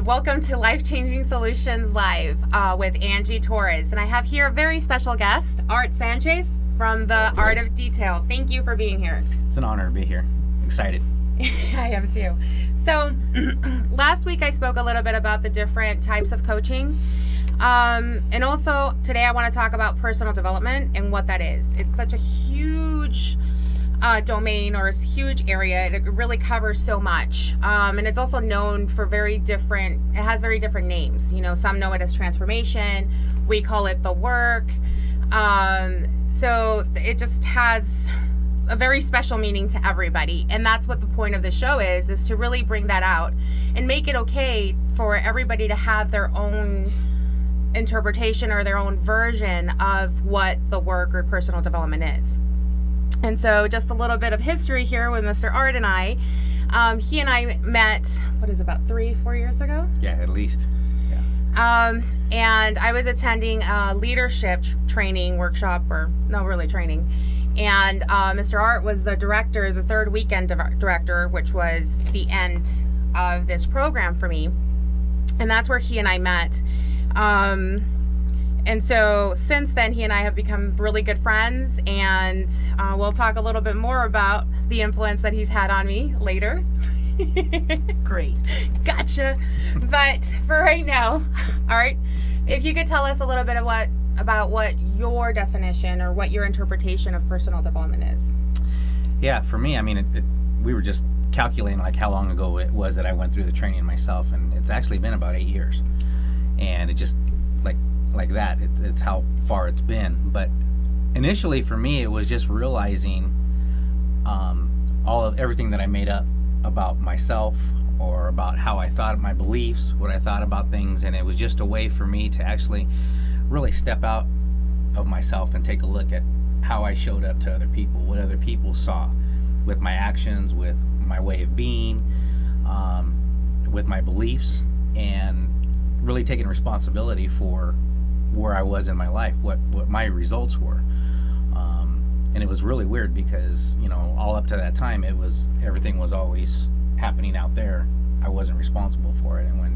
Welcome to Life Changing Solutions Live with Angie Torres. And I have here a very special guest, Sanchez from the Art of Detail. Thank you for being here. It's an honor to be here. Excited. I am too. So last week I spoke a little bit about the different types of coaching. And also today I want to talk about personal development and what that is. It's such a huge domain, or a huge area. It really covers so much. And it's also known for it has very different names. You know, some know it as transformation. We call it the work. So it just has a very special meaning to everybody. And that's what the point of the show is to really bring that out and make it okay for everybody to have their own interpretation or their own version of what the work or personal development is. And so just a little bit of history here with Mr. Art and I. He and I met, about 3-4 years ago? Yeah, at least. Yeah. And I was attending a leadership training workshop, training. And Mr. Art was the director, the third weekend director, which was the end of this program for me. And that's where he and I met. And so since then, he and I have become really good friends, and we'll talk a little bit more about the influence that he's had on me later. Great. Gotcha. But for right now, Art, if you could tell us a little bit about what your definition or what your interpretation of personal development is. Yeah, for me, I mean, we were just calculating like how long ago it was that I went through the training myself, and it's actually been about 8 years. And it just like that, it's how far it's been. But initially for me, it was just realizing everything that I made up about myself, or about how I thought of my beliefs, what I thought about things. And it was just a way for me to actually really step out of myself and take a look at how I showed up to other people, what other people saw with my actions, with my way of being, with my beliefs, and really taking responsibility for where I was in my life, what my results were. And it was really weird because, you know, all up to that time, everything was always happening out there. I wasn't responsible for it. And when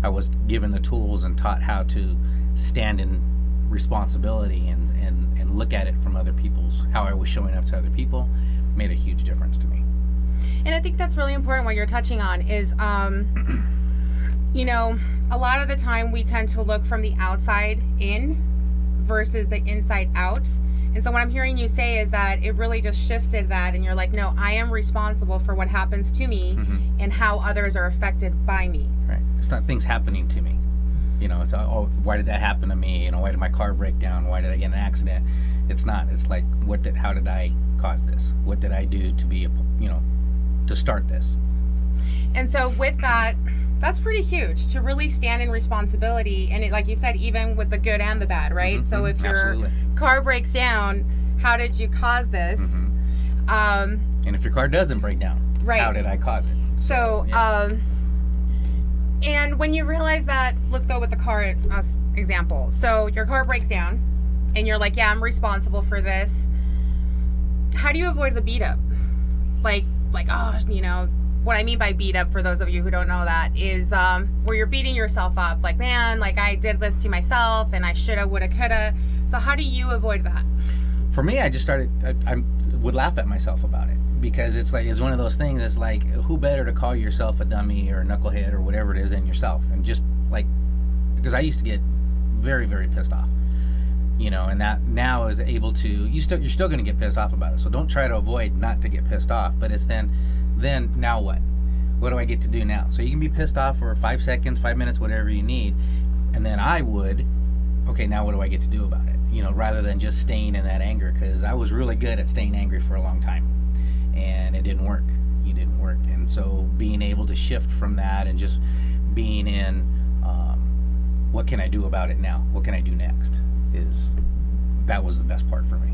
I was given the tools and taught how to stand in responsibility and look at it from other people's, how I was showing up to other people, made a huge difference to me. And I think that's really important. What you're touching on is, you know, a lot of the time we tend to look from the outside in versus the inside out. And so what I'm hearing you say is that it really just shifted that, and you're like, no, I am responsible for what happens to me and how others are affected by me. Right. It's not things happening to me. You know, it's, oh, why did that happen to me? You know, why did my car break down? Why did I get in an accident? It's not. It's like, how did I cause this? What did I do to start this? And so with that, that's pretty huge, to really stand in responsibility. And like you said, even with the good and the bad, right? So if your car breaks down, how did you cause this? And if your car doesn't break down, right, how did I cause it? So yeah. And when you realize that, let's go with the car example. So your car breaks down and you're like, yeah, I'm responsible for this. How do you avoid the beat up? Like, oh, you know, what I mean by beat up, for those of you who don't know that, is where you're beating yourself up. Like, man, like I did this to myself and I shoulda, woulda, coulda. So how do you avoid that? For me, I just started, I would laugh at myself about it, because it's one of those things. It's like, who better to call yourself a dummy or a knucklehead or whatever it is than yourself? And just like, because I used to get very, very pissed off, you know, and that now is able to, you're still going to get pissed off about it. So don't try to avoid not to get pissed off, but it's then now what? What do I get to do now? So you can be pissed off for 5 seconds, 5 minutes, whatever you need. And then okay, now what do I get to do about it? You know, rather than just staying in that anger, because I was really good at staying angry for a long time and it didn't work. It didn't work. And so being able to shift from that and just being in, what can I do about it now? What can I do next? That was the best part for me.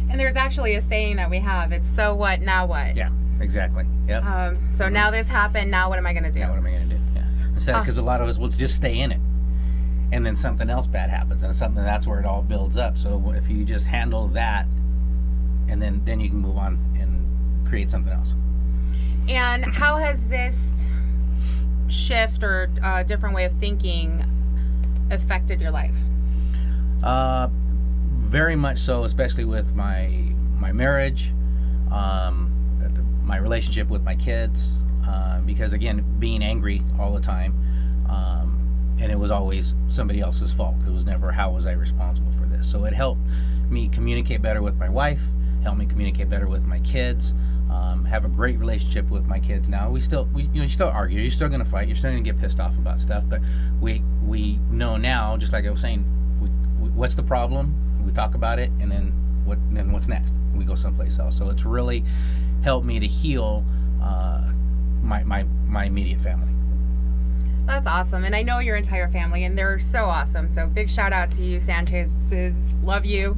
And there's actually a saying that we have, it's so what, now what? Yeah. Exactly. Yep. So now this happened. Now what am I going to do? Now what am I going to do? Yeah. Instead, because a lot of us will just stay in it, and then something else bad happens, and that's where it all builds up. So if you just handle that, and then you can move on and create something else. And how has this shift or different way of thinking affected your life? Very much so, especially with my marriage, my relationship with my kids, because again, being angry all the time, and it was always somebody else's fault. It was never how was I responsible for this. So it helped me communicate better with my wife, helped me communicate better with my kids. Have a great relationship with my kids now. You still argue. You're still gonna fight. You're still gonna get pissed off about stuff. But we know now, just like I was saying, what's the problem? We talk about it, and then what's next? We go someplace else. So it's really helped me to heal my immediate family. That's awesome. And I know your entire family, and they're so awesome. So big shout out to you, Sanchez. Love you.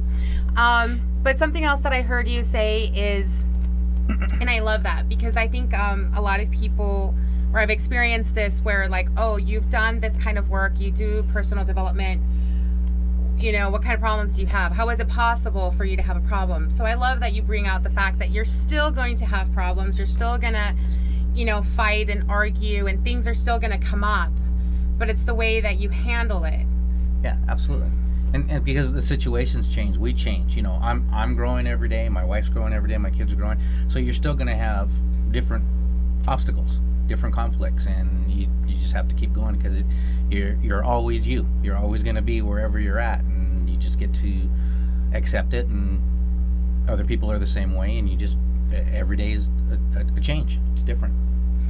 But something else that I heard you say is, and I love that, because I think a lot of people, or I've experienced this, where like, oh, you've done this kind of work, you do personal development, you know, what kind of problems do you have? How is it possible for you to have a problem? So I love that you bring out the fact that you're still going to have problems. You're still going to, you know, fight and argue, and things are still going to come up, but it's the way that you handle it. Yeah, absolutely. And because the situations change, we change. You know, I'm growing every day. My wife's growing every day. My kids are growing. So you're still going to have different obstacles, different conflicts, and you just have to keep going, because you're always you. You're always going to be wherever you're at, and you just get to accept it. And other people are the same way, and you just every day is a change. It's different.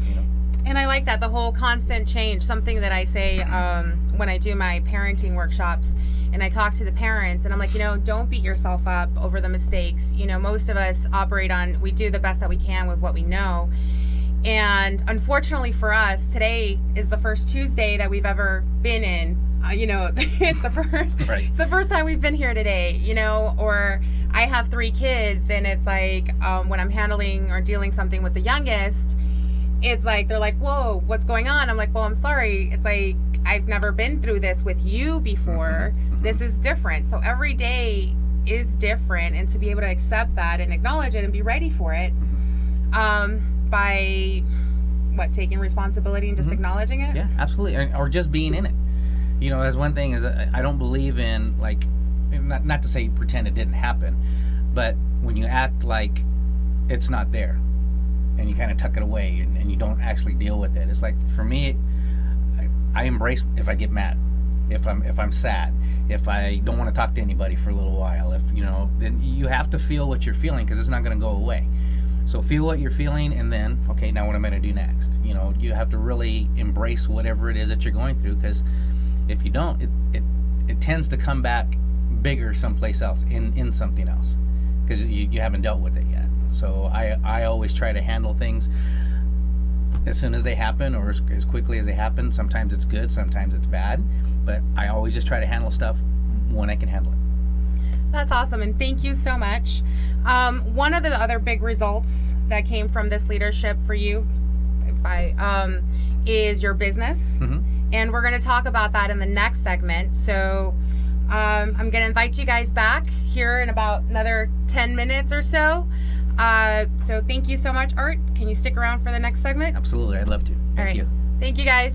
You know. And I like that, the whole constant change. Something that I say when I do my parenting workshops, and I talk to the parents, and I'm like, you know, don't beat yourself up over the mistakes. You know, most of us we do the best that we can with what we know. And unfortunately for us, today is the first Tuesday that we've ever been in. You know, it's the first. Right. It's the first time we've been here today. You know, or I have 3 kids, and it's like when I'm handling or dealing something with the youngest, it's like they're like, "Whoa, what's going on?" I'm like, "Well, I'm sorry. It's like I've never been through this with you before. This is different." So every day is different, and to be able to accept that and acknowledge it and be ready for it, by taking responsibility and just acknowledging it. Yeah, absolutely. Or just being in it. You know, that's one thing, is I don't believe in, like, not to say pretend it didn't happen, but when you act like it's not there, and you kind of tuck it away, and you don't actually deal with it. It's like, for me, I embrace if I get mad, if I'm sad, if I don't want to talk to anybody for a little while, if, you know, then you have to feel what you're feeling, because it's not going to go away. So feel what you're feeling, and then, okay, now what am I going to do next? You know, you have to really embrace whatever it is that you're going through, because if you don't, it tends to come back bigger someplace else, in something else, because you haven't dealt with it yet. So I always try to handle things as soon as they happen, or as quickly as they happen. Sometimes it's good, sometimes it's bad, but I always just try to handle stuff when I can handle it. That's awesome, and thank you so much. One of the other big results that came from this leadership for you, is your business, and we're going to talk about that in the next segment. So I'm going to invite you guys back here in about another 10 minutes or so. So thank you so much, Art. Can you stick around for the next segment? Absolutely, I'd love to. Thank you. Thank you, guys.